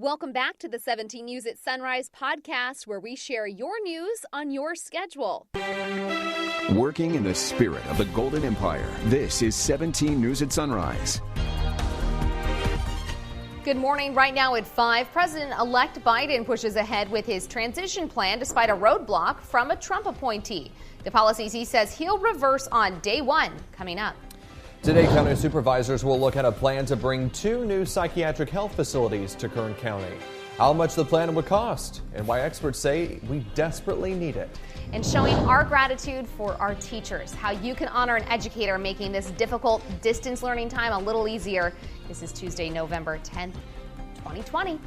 Welcome back to the 17 News at Sunrise podcast, where we share your news on your schedule. Working in the spirit of the Golden Empire, this is 17 News at Sunrise. Good morning. Right now at 5, President-elect Biden pushes ahead with his transition plan despite a roadblock from a Trump appointee. The policies he says he'll reverse on day one coming up. Today, county supervisors will look at a plan to bring 2 new psychiatric health facilities to Kern County. How much the plan would cost and why experts say we desperately need it. And showing our gratitude for our teachers, how you can honor an educator making this difficult distance learning time a little easier. This is Tuesday, November 10th, 2020.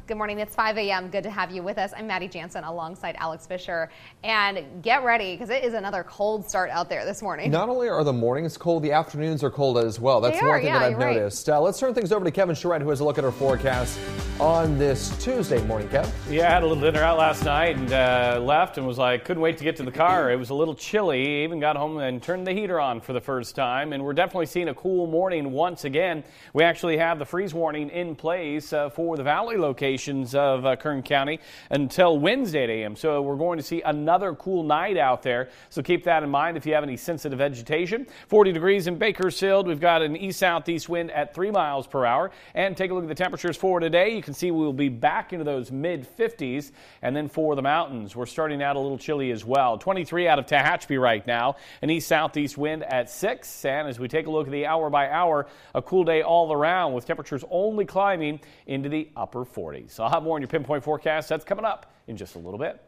Good morning. It's 5 a.m. Good to have you with us. I'm Maddie Jansen alongside Alex Fisher. And get ready because it is another cold start out there this morning. Not only are the mornings cold, the afternoons are cold as well. That's one thing that I've noticed. Let's turn things over to Kevin Charette, who has a look at our forecast on this Tuesday morning. Kevin? Yeah, I had a little dinner out last night and left and was like, couldn't wait to get to the car. It was a little chilly. Even got home and turned the heater on for the first time. And we're definitely seeing a cool morning once again. We actually have the freeze warning in place for the valley locations of Kern County until Wednesday at a.m. So we're going to see another cool night out there. So keep that in mind if you have any sensitive vegetation. 40 degrees in Bakersfield. We've got an east-southeast wind at 3 miles per hour. And take a look at the temperatures for today. You can see we'll be back into those mid-50s. And then for the mountains, we're starting out a little chilly as well. 23 out of Tehachapi right now. An east-southeast wind at 6. And as we take a look at the hour by hour, a cool day all around with temperatures only climbing into the upper 40s. So I'll have more on your pinpoint forecast. That's coming up in just a little bit.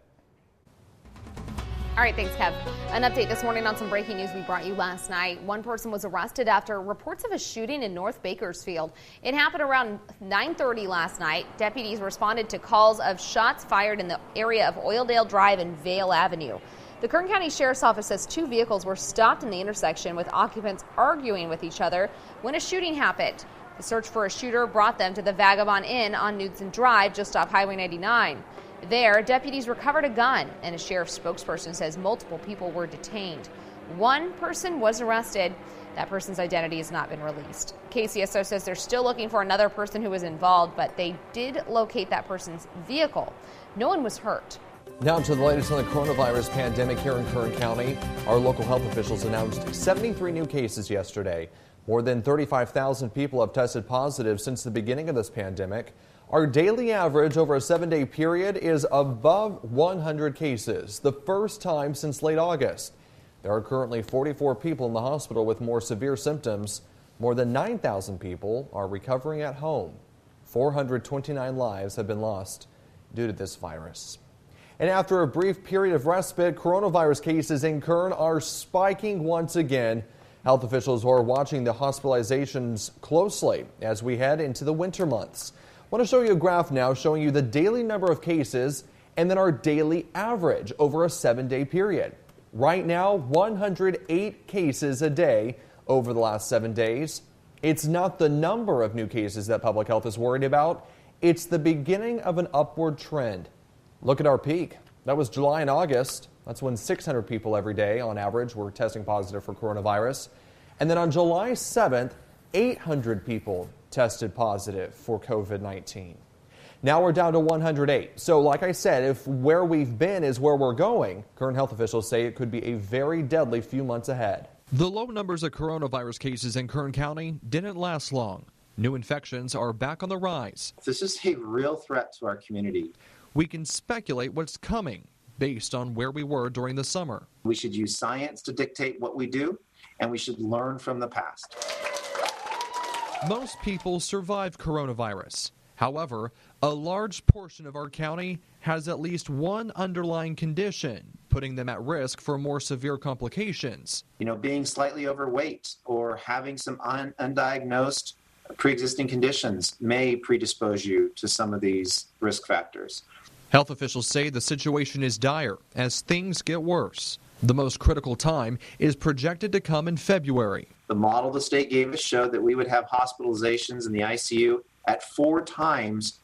All right, thanks, Kev. An update this morning on some breaking news we brought you last night. One person was arrested after reports of a shooting in North Bakersfield. It happened around 9:30 last night. Deputies responded to calls of shots fired in the area of Oildale Drive and Vale Avenue. The Kern County Sheriff's Office says 2 vehicles were stopped in the intersection with occupants arguing with each other when a shooting happened. The search for a shooter brought them to the Vagabond Inn on Knudsen Drive just off Highway 99. There, deputies recovered a gun, and a sheriff's spokesperson says multiple people were detained. One person was arrested. That person's identity has not been released. KCSO says they're still looking for another person who was involved, but they did locate that person's vehicle. No one was hurt. Now to the latest on the coronavirus pandemic here in Kern County. Our local health officials announced 73 new cases yesterday. More than 35,000 people have tested positive since the beginning of this pandemic. Our daily average over a 7-day period is above 100 cases, the first time since late August. There are currently 44 people in the hospital with more severe symptoms. More than 9,000 people are recovering at home. 429 lives have been lost due to this virus. And after a brief period of respite, coronavirus cases in Kern are spiking once again. Health officials are watching the hospitalizations closely as we head into the winter months. I want to show you a graph now showing you the daily number of cases and then our daily average over a 7-day period. Right now, 108 cases a day over the last 7 days. It's not the number of new cases that public health is worried about. It's the beginning of an upward trend. Look at our peak. That was July and August. That's when 600 people every day on average were testing positive for coronavirus. And then on July 7th, 800 people tested positive for COVID-19. Now we're down to 108. So like I said, if where we've been is where we're going, Kern health officials say it could be a very deadly few months ahead. The low numbers of coronavirus cases in Kern County didn't last long. New infections are back on the rise. This is a real threat to our community. We can speculate what's coming based on where we were during the summer. We should use science to dictate what we do, and we should learn from the past. Most people survive coronavirus. However, a large portion of our county has at least one underlying condition, putting them at risk for more severe complications. Being slightly overweight or having some undiagnosed pre-existing conditions may predispose you to some of these risk factors. Health officials say the situation is dire as things get worse. The most critical time is projected to come in February. The model the state gave us showed that we would have hospitalizations in the ICU at 4 times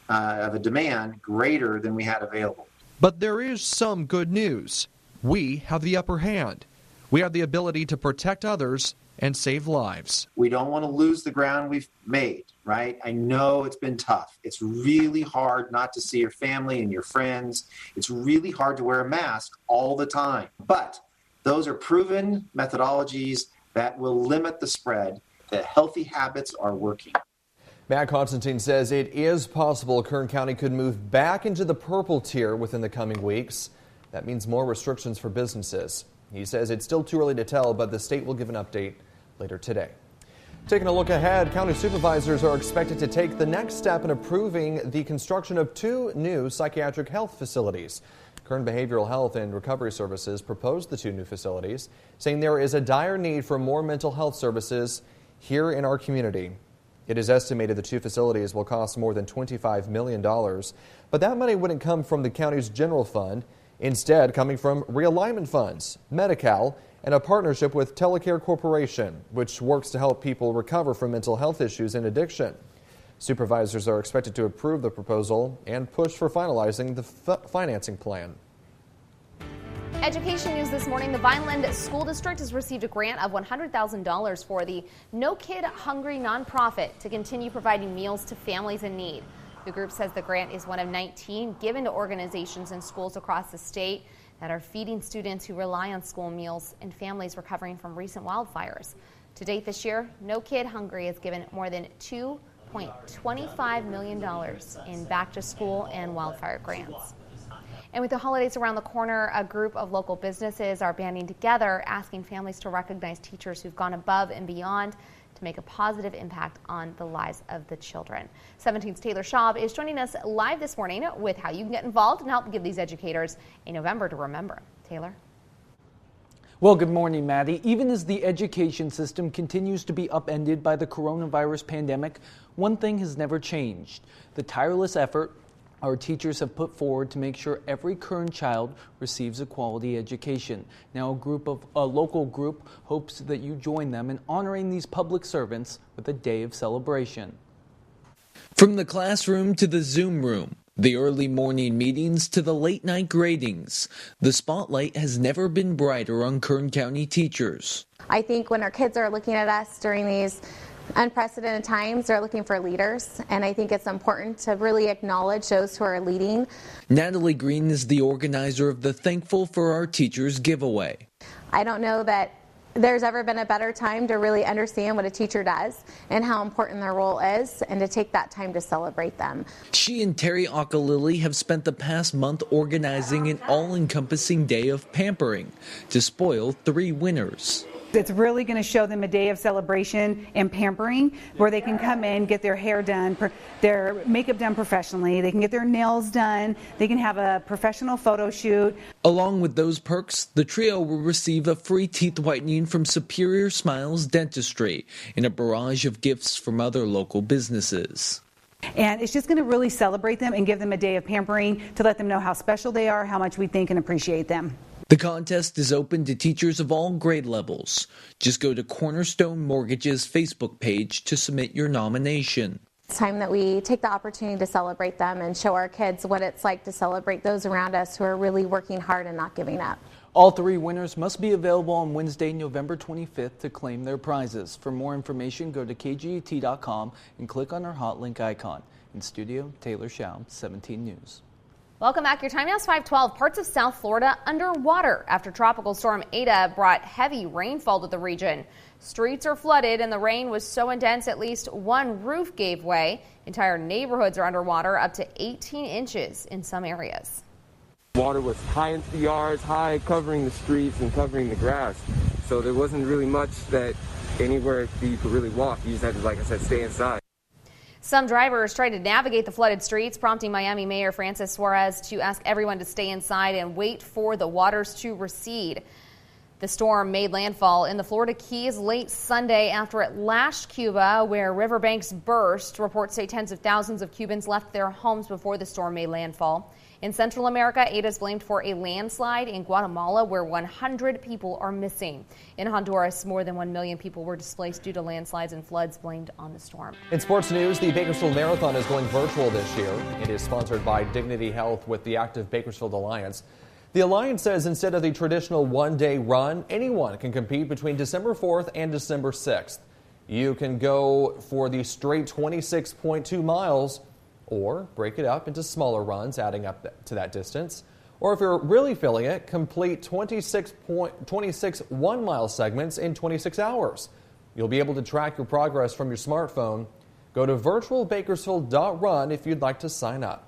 of a demand greater than we had available. But there is some good news. We have the upper hand. We have the ability to protect others and save lives. We don't want to lose the ground we've made, right? I know it's been tough. It's really hard not to see your family and your friends. It's really hard to wear a mask all the time. But those are proven methodologies that will limit the spread. The healthy habits are working. Matt Constantine says it is possible Kern County could move back into the purple tier within the coming weeks. That means more restrictions for businesses. He says it's still too early to tell, but the state will give an update later today. Taking a look ahead, county supervisors are expected to take the next step in approving the construction of 2 new psychiatric health facilities. Kern Behavioral Health and Recovery Services proposed the 2 new facilities, saying there is a dire need for more mental health services here in our community. It is estimated the 2 facilities will cost more than $25 million, but that money wouldn't come from the county's general fund, instead coming from realignment funds, Medi-Cal, and a partnership with Telecare Corporation, which works to help people recover from mental health issues and addiction. Supervisors are expected to approve the proposal and push for finalizing the financing plan. Education news this morning. The Vineland School District has received a grant of $100,000 for the No Kid Hungry nonprofit to continue providing meals to families in need. The group says the grant is one of 19 given to organizations and schools across the state that are feeding students who rely on school meals and families recovering from recent wildfires. To date this year, No Kid Hungry has given more than $2.25 million in back-to-school and wildfire grants. And with the holidays around the corner, a group of local businesses are banding together, asking families to recognize teachers who've gone above and beyond to make a positive impact on the lives of the children. 17's Taylor Schaub is joining us live this morning with how you can get involved and help give these educators a November to remember. Taylor? Well, good morning, Maddie. Even as the education system continues to be upended by the coronavirus pandemic, one thing has never changed: the tireless effort our teachers have put forward to make sure every Kern child receives a quality education. Now, a local group hopes that you join them in honoring these public servants with a day of celebration. From the classroom to the Zoom room, the early morning meetings to the late night gradings, the spotlight has never been brighter on Kern County teachers. I think when our kids are looking at us during these unprecedented times, they're looking for leaders, and I think it's important to really acknowledge those who are leading. Natalie Green is the organizer of the Thankful for Our Teachers giveaway. I don't know that there's ever been a better time to really understand what a teacher does and how important their role is, and to take that time to celebrate them. She and Terry Akalili have spent the past month organizing an all-encompassing day of pampering to spoil 3 winners. It's really going to show them a day of celebration and pampering where they can come in, get their hair done, their makeup done professionally, they can get their nails done, they can have a professional photo shoot. Along with those perks, the trio will receive a free teeth whitening from Superior Smiles Dentistry and a barrage of gifts from other local businesses. And it's just going to really celebrate them and give them a day of pampering to let them know how special they are, how much we think and appreciate them. The contest is open to teachers of all grade levels. Just go to Cornerstone Mortgage's Facebook page to submit your nomination. It's time that we take the opportunity to celebrate them and show our kids what it's like to celebrate those around us who are really working hard and not giving up. All 3 winners must be available on Wednesday, November 25th to claim their prizes. For more information, go to kget.com and click on our hot link icon. In studio, Taylor Schaub, 17 News. Welcome back. Your time now is 5:12. Parts of South Florida underwater after Tropical Storm Eta brought heavy rainfall to the region. Streets are flooded and the rain was so intense at least one roof gave way. Entire neighborhoods are underwater up to 18 inches in some areas. Water was high into the yards, high covering the streets and covering the grass. So there wasn't really much that anywhere you could really walk. You just had to, like I said, stay inside. Some drivers tried to navigate the flooded streets, prompting Miami Mayor Francis Suarez to ask everyone to stay inside and wait for the waters to recede. The storm made landfall in the Florida Keys late Sunday after it lashed Cuba, where riverbanks burst. Reports say tens of thousands of Cubans left their homes before the storm made landfall. In Central America, Eta is blamed for a landslide in Guatemala, where 100 people are missing. In Honduras, more than 1 million people were displaced due to landslides and floods blamed on the storm. In sports news, the Bakersfield Marathon is going virtual this year. It is sponsored by Dignity Health with the Active Bakersfield Alliance. The Alliance says instead of the traditional one-day run, anyone can compete between December 4th and December 6th. You can go for the straight 26.2 miles or break it up into smaller runs, adding up to that distance. Or if you're really feeling it, complete 26 one-mile segments in 26 hours. You'll be able to track your progress from your smartphone. Go to virtualbakersfield.run if you'd like to sign up.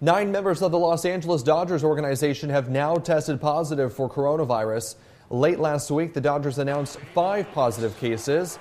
9 members of the Los Angeles Dodgers organization have now tested positive for coronavirus. Late last week, the Dodgers announced 5 positive cases.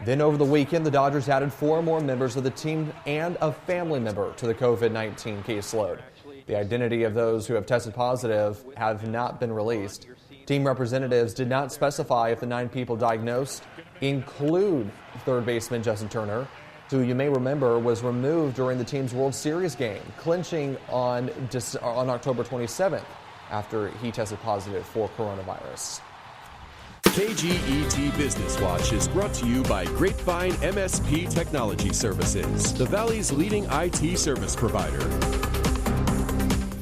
Then over the weekend, the Dodgers added 4 more members of the team and a family member to the COVID-19 caseload. The identity of those who have tested positive have not been released. Team representatives did not specify if the 9 people diagnosed include third baseman Justin Turner, who you may remember was removed during the team's World Series game, clinching on October 27th after he tested positive for coronavirus. KGET Business Watch is brought to you by Grapevine MSP Technology Services, the Valley's leading IT service provider.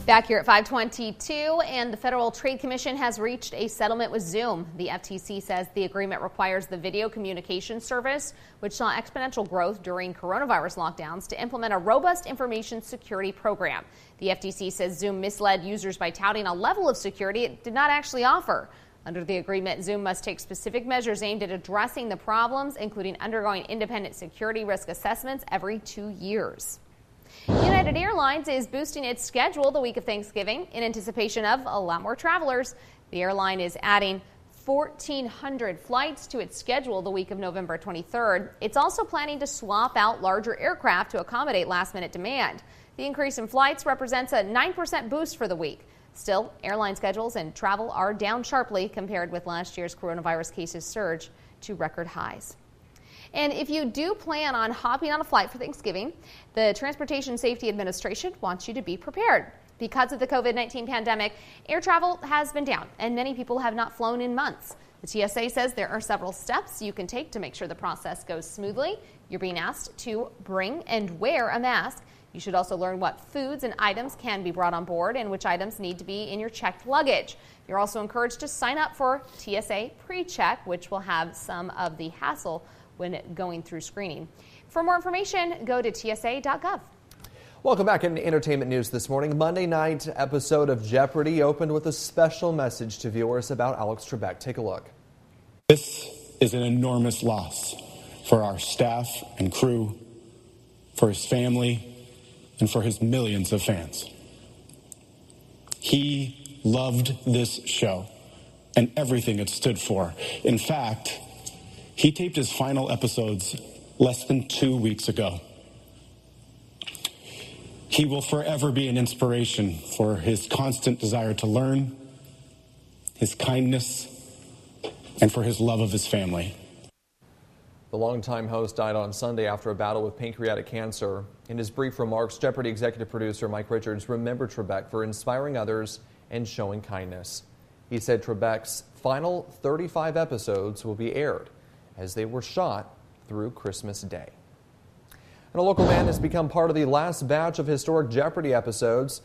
Back here at 522, and the Federal Trade Commission has reached a settlement with Zoom. The FTC says the agreement requires the video communication service, which saw exponential growth during coronavirus lockdowns, to implement a robust information security program. The FTC says Zoom misled users by touting a level of security it did not actually offer. Under the agreement, Zoom must take specific measures aimed at addressing the problems, including undergoing independent security risk assessments every 2 years. United Airlines is boosting its schedule the week of Thanksgiving in anticipation of a lot more travelers. The airline is adding 1,400 flights to its schedule the week of November 23rd. It's also planning to swap out larger aircraft to accommodate last-minute demand. The increase in flights represents a 9% boost for the week. Still, airline schedules and travel are down sharply compared with last year's coronavirus cases surge to record highs. And if you do plan on hopping on a flight for Thanksgiving, the Transportation Safety Administration wants you to be prepared. Because of the COVID-19 pandemic, air travel has been down, and many people have not flown in months. The TSA says there are several steps you can take to make sure the process goes smoothly. You're being asked to bring and wear a mask. You should also learn what foods and items can be brought on board and which items need to be in your checked luggage. You're also encouraged to sign up for TSA PreCheck, which will have some of the hassle when going through screening. For more information, go to tsa.gov. Welcome back in entertainment news this morning. Monday night episode of Jeopardy opened with a special message to viewers about Alex Trebek. Take a look. This is an enormous loss for our staff and crew, for his family, and for his millions of fans. He loved this show and everything it stood for. In fact, he taped his final episodes less than 2 weeks ago. He will forever be an inspiration for his constant desire to learn, his kindness, and for his love of his family. The longtime host died on Sunday after a battle with pancreatic cancer. In his brief remarks, Jeopardy executive producer Mike Richards remembered Trebek for inspiring others and showing kindness. He said Trebek's final 35 episodes will be aired as they were shot through Christmas Day. And a local man has become part of the last batch of historic Jeopardy episodes.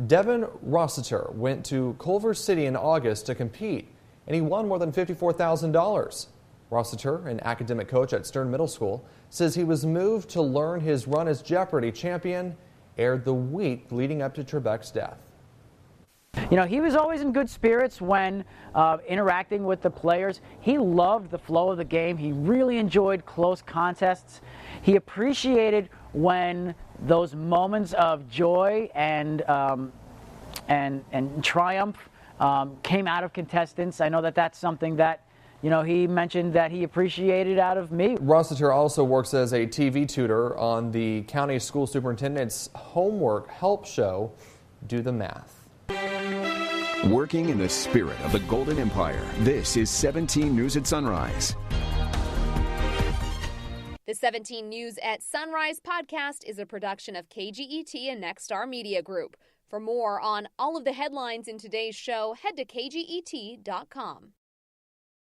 Devin Rossiter went to Culver City in August to compete, and he won more than $54,000. Rossiter, an academic coach at Stern Middle School, says he was moved to learn his run as Jeopardy champion aired the week leading up to Trebek's death. You know, he was always in good spirits when interacting with the players. He loved the flow of the game. He really enjoyed close contests. He appreciated when those moments of joy and triumph came out of contestants. I know that that's something that, you know, he mentioned that he appreciated out of me. Rossiter also works as a TV tutor on the county school superintendent's homework help show, Do the Math. Working in the spirit of the Golden Empire, this is 17 News at Sunrise. The 17 News at Sunrise podcast is a production of KGET and Nexstar Media Group. For more on all of the headlines in today's show, head to kget.com.